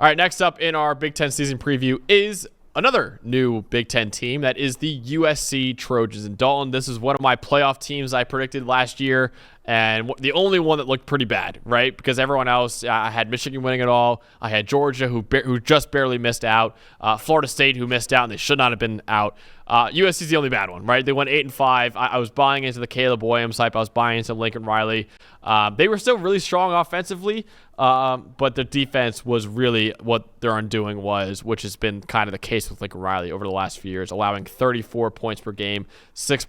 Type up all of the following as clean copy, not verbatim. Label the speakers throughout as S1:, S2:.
S1: All right, next up in our Big Ten season preview is another new Big Ten team. That is the USC Trojans. And Dalton, this is one of my playoff teams I predicted last year, and the only one that looked pretty bad, right? Because everyone else, I had Michigan winning it all. I had Georgia, who just barely missed out. Florida State, who missed out, and they should not have been out. USC's the only bad one, right? They went 8-5. I was buying into the Caleb Williams hype. I was buying into Lincoln Riley. They were still really strong offensively, but their defense was really what their undoing was, which has been kind of the case with Lincoln Riley over the last few years, allowing 34 points per game, six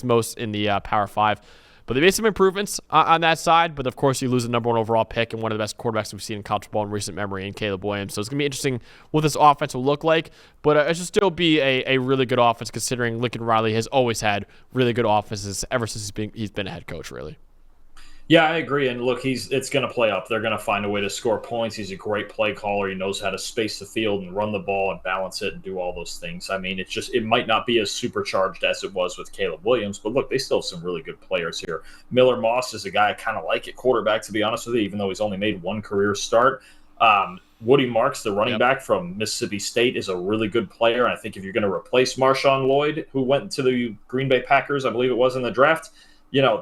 S1: most in the Power 5. But they made some improvements on that side. But, of course, you lose the number one overall pick and one of the best quarterbacks we've seen in college football in recent memory in Caleb Williams. So it's going to be interesting what this offense will look like. But it should still be a really good offense, considering Lincoln Riley has always had really good offenses ever since he's been a head coach, really.
S2: Yeah, I agree. And look, it's going to play up. They're going to find a way to score points. He's a great play caller. He knows how to space the field and run the ball and balance it and do all those things. I mean, it might not be as supercharged as it was with Caleb Williams, but look, they still have some really good players here. Miller Moss is a guy I kind of like at quarterback, to be honest with you, even though he's only made one career start. Woody Marks, the running back from Mississippi State, is a really good player. And I think if you're going to replace Marshawn Lloyd, who went to the Green Bay Packers, I believe it was in the draft,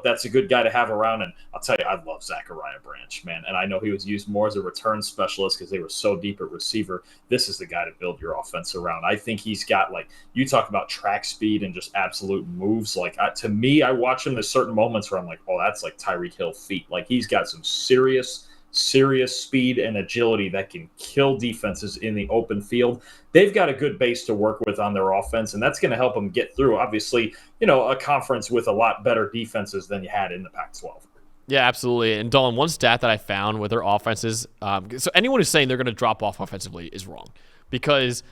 S2: that's a good guy to have around. And I'll tell you, I love Zachariah Branch, man. And I know he was used more as a return specialist because they were so deep at receiver. This is the guy to build your offense around. I think he's got, you talk about track speed and just absolute moves. To me, I watch him. There's certain moments where I'm like, oh, that's like Tyreek Hill feet. He's got some serious speed and agility that can kill defenses in the open field. They've got a good base to work with on their offense, and that's going to help them get through, obviously, a conference with a lot better defenses than you had in the Pac-12.
S1: Yeah, absolutely. And Dolan, one stat that I found with their offenses, so anyone who's saying they're going to drop off offensively is wrong, because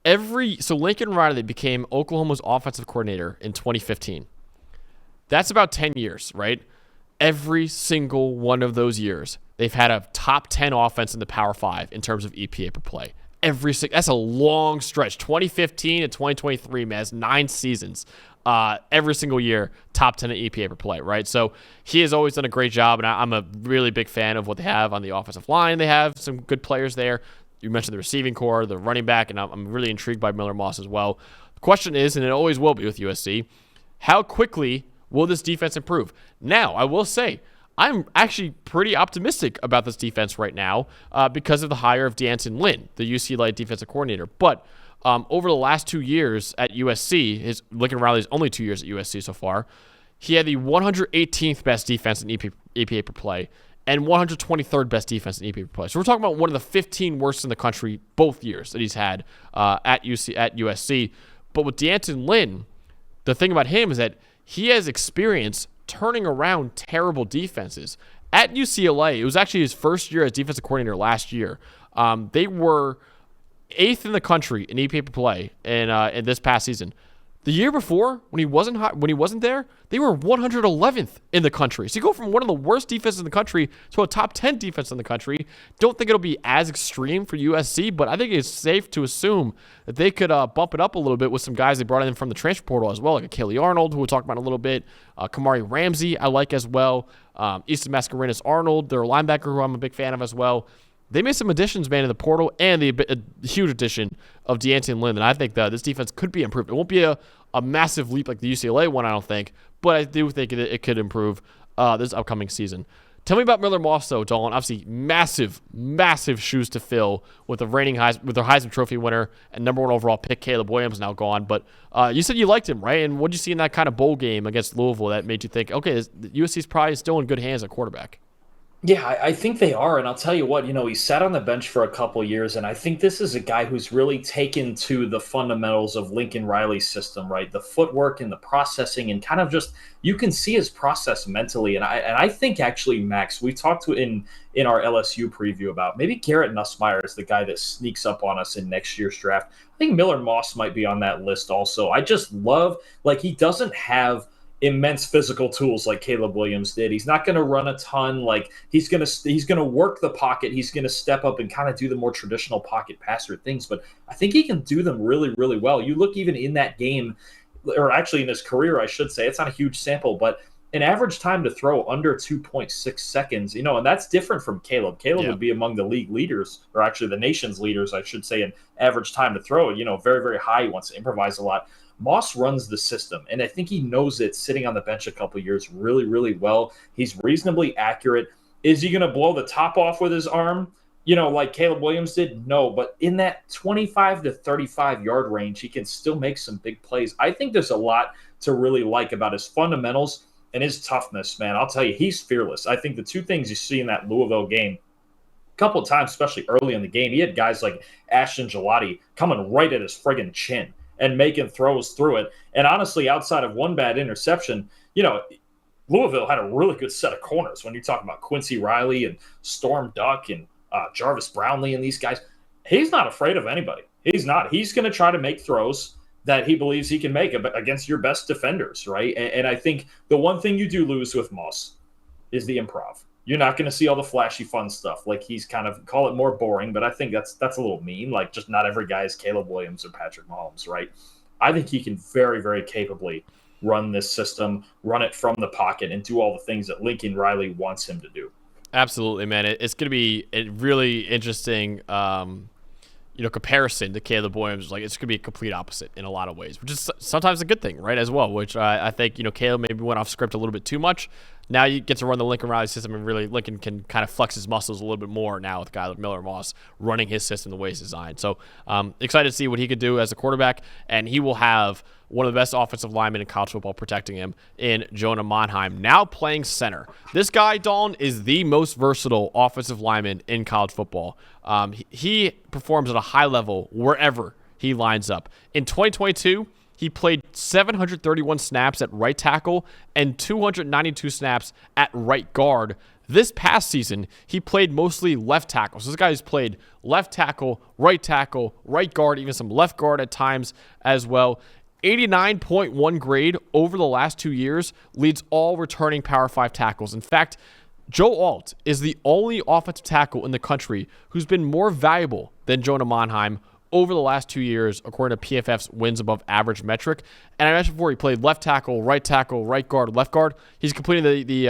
S1: Lincoln Riley became Oklahoma's offensive coordinator in 2015. That's about 10 years, right? Every single one of those years, they've had a top 10 offense in the Power 5 in terms of EPA per play. That's a long stretch. 2015 to 2023, man, that's 9 seasons. Every single year, top 10 in EPA per play, right? So he has always done a great job, and I'm a really big fan of what they have on the offensive line. They have some good players there. You mentioned the receiving core, the running back, and I'm really intrigued by Miller Moss as well. The question is, and it always will be with USC, how quickly will this defense improve? Now, I will say, I'm actually pretty optimistic about this defense right now because of the hire of D'Anton Lynn, the UCLA defensive coordinator. But over the last 2 years at USC, Lincoln Riley's only 2 years at USC so far, he had the 118th best defense in EPA per play and 123rd best defense in EPA per play. So we're talking about one of the 15 worst in the country both years that he's had at USC. But with D'Anton Lynn, the thing about him is that he has experience turning around terrible defenses. At UCLA, it was actually his first year as defensive coordinator last year. They were 8th in the country in EPA per play in this past season. The year before, when he wasn't there, they were 111th in the country. So you go from one of the worst defenses in the country to a top 10 defense in the country. Don't think it'll be as extreme for USC, but I think it's safe to assume that they could bump it up a little bit with some guys they brought in from the transfer portal as well, like Kelly Arnold, who we'll talk about in a little bit. Kamari Ramsey, I like as well. Easton Mascarenas Arnold, their linebacker, who I'm a big fan of as well. They made some additions, man, in the portal, and a huge addition of D'Anton Lynn. And I think that this defense could be improved. It won't be a massive leap like the UCLA one, I don't think, but I do think it could improve this upcoming season. Tell me about Miller Moss, though, Dolan. Obviously, massive, massive shoes to fill with their Heisman Trophy winner and number one overall pick, Caleb Williams, now gone. But you said you liked him, right? And what did you see in that kind of bowl game against Louisville that made you think, okay, USC's probably still in good hands at quarterback?
S2: Yeah, I think they are. And I'll tell you what, he sat on the bench for a couple of years. And I think this is a guy who's really taken to the fundamentals of Lincoln Riley's system, right? The footwork and the processing and kind of just, you can see his process mentally. And I think actually, Max, we talked to in our LSU preview about maybe Garrett Nussmeier is the guy that sneaks up on us in next year's draft. I think Miller Moss might be on that list also. I just love, he doesn't have immense physical tools like Caleb Williams did. He's not going to run a ton. He's going to work the pocket. He's going to step up and kind of do the more traditional pocket passer things. But I think he can do them really, really well. You look even in that game, or actually in his career, I should say. It's not a huge sample, but an average time to throw under 2.6 seconds, and that's different from Caleb. Caleb
S1: Yeah.
S2: would be among the league leaders, or actually the nation's leaders, I should say, in average time to throw. Very, very high. He wants to improvise a lot. Moss runs the system, and I think he knows it sitting on the bench a couple years really, really well. He's reasonably accurate. Is he going to blow the top off with his arm? Like Caleb Williams did? No, but in that 25 to 35 yard range, he can still make some big plays. I think there's a lot to really like about his fundamentals and his toughness, man. I'll tell you, he's fearless. I think the two things you see in that Louisville game, a couple of times, especially early in the game, he had guys like Ashton Gelati coming right at his friggin' chin and making throws through it. And honestly, outside of one bad interception, Louisville had a really good set of corners when you talk about Quincy Riley and Storm Duck and Jarvis Brownlee and these guys. He's not afraid of anybody. He's not. He's going to try to make throws that he believes he can make against your best defenders, right? And I think the one thing you do lose with Moss is the improv. You're not going to see all the flashy, fun stuff. Like he's kind of call it more boring, but I think that's a little mean. Like just not every guy is Caleb Williams or Patrick Mahomes, right? I think he can very, very capably run this system, run it from the pocket, and do all the things that Lincoln Riley wants him to do.
S1: Absolutely, man. It's going to be a really interesting, comparison to Caleb Williams. Like it's going to be a complete opposite in a lot of ways, which is sometimes a good thing, right? As well, which I think Caleb maybe went off script a little bit too much. Now you get to run the Lincoln Riley system, and really Lincoln can kind of flex his muscles a little bit more now with a guy like Miller Moss running his system the way it's designed. So excited to see what he could do as a quarterback, and he will have one of the best offensive linemen in college football protecting him in Jonah Monheim, now playing center. This guy, Dalton, is the most versatile offensive lineman in college football. He performs at a high level wherever he lines up. In 2022, he played 731 snaps at right tackle and 292 snaps at right guard. This past season, he played mostly left tackle. So this guy has played left tackle, right guard, even some left guard at times as well. 89.1 grade over the last 2 years, leads all returning Power 5 tackles. In fact, Joe Alt is the only offensive tackle in the country who's been more valuable than Jonah Monheim over the last 2 years, according to PFF's wins above average metric. And I mentioned before, he played left tackle, right guard, left guard. He's completing the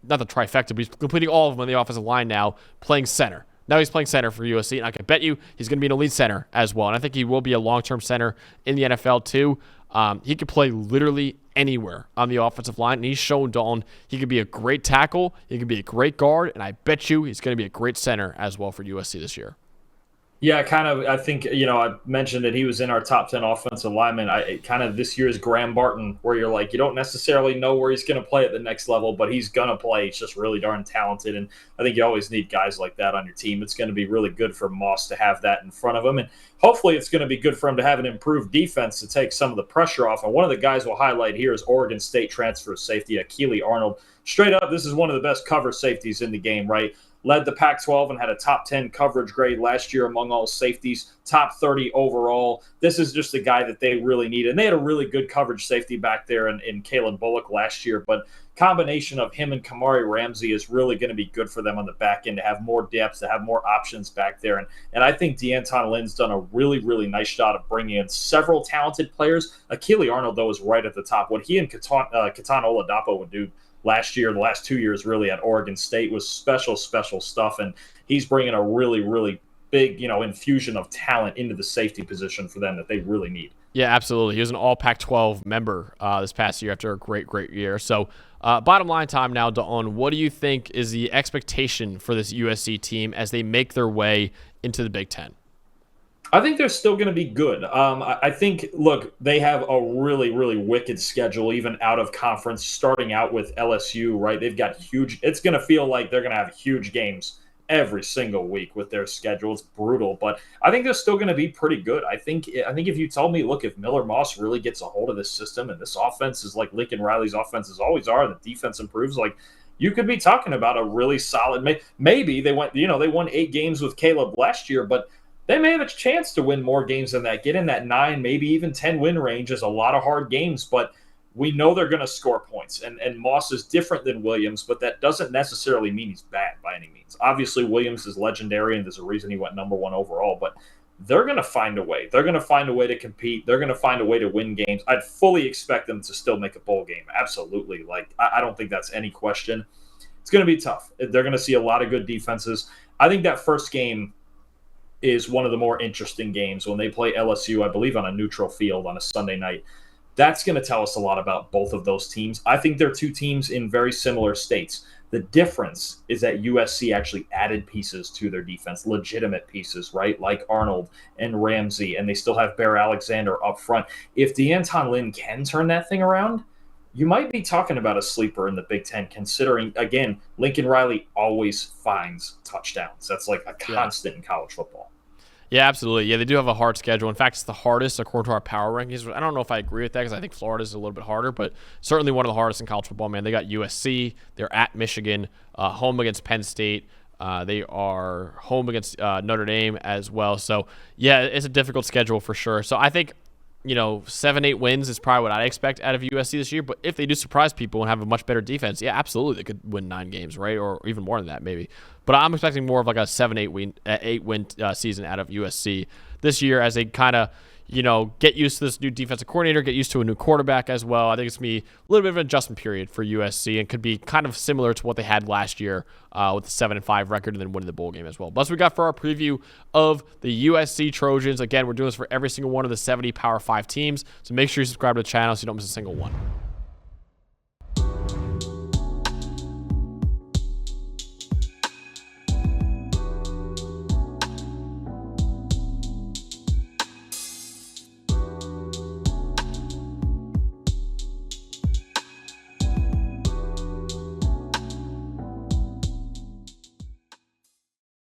S1: not the trifecta, but he's completing all of them on the offensive line now, playing center. Now he's playing center for USC, and I can bet you he's going to be an elite center as well. And I think he will be a long-term center in the NFL too. He could play literally anywhere on the offensive line, and he's shown Dalton he could be a great tackle, he could be a great guard, and I bet you he's going to be a great center as well for USC this year.
S2: Yeah, kind of. I think, I mentioned that he was in our top 10 offensive linemen. Kind of this year's Graham Barton, where you're like, you don't necessarily know where he's going to play at the next level, but he's going to play. He's just really darn talented. And I think you always need guys like that on your team. It's going to be really good for Moss to have that in front of him. And hopefully it's going to be good for him to have an improved defense to take some of the pressure off. And one of the guys we'll highlight here is Oregon State transfer safety, Akili Arnold. Straight up, this is one of the best cover safeties in the game, right? Led the Pac-12 and had a top 10 coverage grade last year among all safeties, top 30 overall. This is just the guy that they really need. And they had a really good coverage safety back there in Kalen Bullock last year. But combination of him and Kamari Ramsey is really going to be good for them on the back end to have more depth, to have more options back there. And I think DeAnton Lynn's done a really, really nice job of bringing in several talented players. Akili Arnold, though, is right at the top. What he and Katan Oladapo would do last year, the last 2 years really at Oregon State was special stuff. And he's bringing a really, really big, infusion of talent into the safety position for them that they really need.
S1: Yeah, absolutely. He was an all Pac-12 member this past year after a great year. So bottom line time now, Dalton, what do you think is the expectation for this USC team as they make their way into the Big Ten?
S2: I think they're still going to be good. I think, look, they have a really, really wicked schedule, even out of conference, starting out with LSU, right? They've got huge – it's going to feel like they're going to have huge games every single week with their schedule. It's brutal, but I think they're still going to be pretty good. I think if you told me, look, if Miller Moss really gets a hold of this system and this offense is like Lincoln Riley's offenses always are, the defense improves, like you could be talking about a really solid – maybe they won 8 games with Caleb last year, but – they may have a chance to win more games than that. Get in that 9, maybe even 10 win range is a lot of hard games, but we know they're going to score points. And Moss is different than Williams, but that doesn't necessarily mean he's bad by any means. Obviously, Williams is legendary, and there's a reason he went number 1 overall. But they're going to find a way. They're going to find a way to compete. They're going to find a way to win games. I'd fully expect them to still make a bowl game. Absolutely. Like, I don't think that's any question. It's going to be tough. They're going to see a lot of good defenses. I think that first game is one of the more interesting games when they play LSU, I believe, on a neutral field on a Sunday night. That's going to tell us a lot about both of those teams. I think they're two teams in very similar states. The difference is that USC actually added pieces to their defense, legitimate pieces, right? Like Arnold and Ramsey, and they still have Bear Alexander up front. If DeAnton Lynn can turn that thing around, you might be talking about a sleeper in the Big Ten, considering, again, Lincoln Riley always finds touchdowns. That's like a constant in college football.
S1: Yeah, absolutely. Yeah, they do have a hard schedule. In fact, it's the hardest according to our power rankings. I don't know if I agree with that because I think Florida's a little bit harder, but certainly one of the hardest in college football, man. They got USC. They're at Michigan, home against Penn State. They are home against Notre Dame as well. So, yeah, it's a difficult schedule for sure. So I think, 7-8 wins is probably what I expect out of USC this year. But if they do surprise people and have a much better defense, yeah, absolutely, they could win 9 games, right? Or even more than that, maybe. But I'm expecting more of like a 7-8 win season out of USC this year as they kind of, get used to this new defensive coordinator, get used to a new quarterback as well. I think it's going to be a little bit of an adjustment period for USC and could be kind of similar to what they had last year with the 7-5 record and then winning the bowl game as well. But that's what we got for our preview of the USC Trojans. Again, we're doing this for every single one of the 70 Power 5 teams, so make sure you subscribe to the channel so you don't miss a single one.